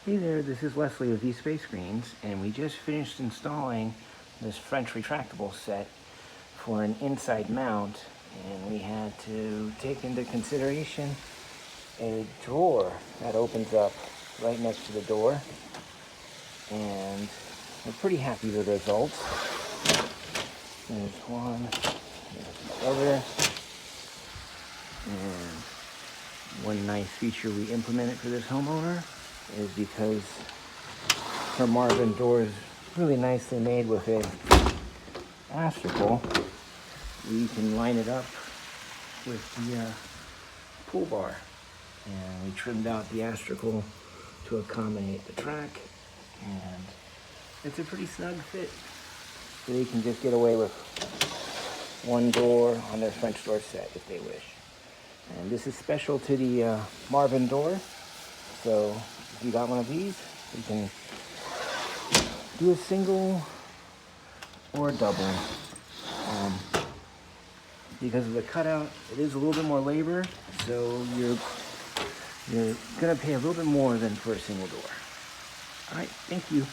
Hey there, this is Leslie with eSpace Screens, and we just finished installing this French retractable set for an inside mount, and we had to take into consideration a drawer that opens up right next to the door, and we're pretty happy with the results. There's one, there's the other, and one nice feature we implemented for this homeowner is because her Marvin door is really nicely made with a astragal, we can line it up with the pull bar, and we trimmed out the astragal to accommodate the track, and it's a pretty snug fit, so they can just get away with one door on their French door set if they wish. And this is special to the Marvin door, so if you got one of these, you can do a single or a double. Because of the cutout, it is a little bit more labor, so you're gonna pay a little bit more than for a single door. All right, thank you.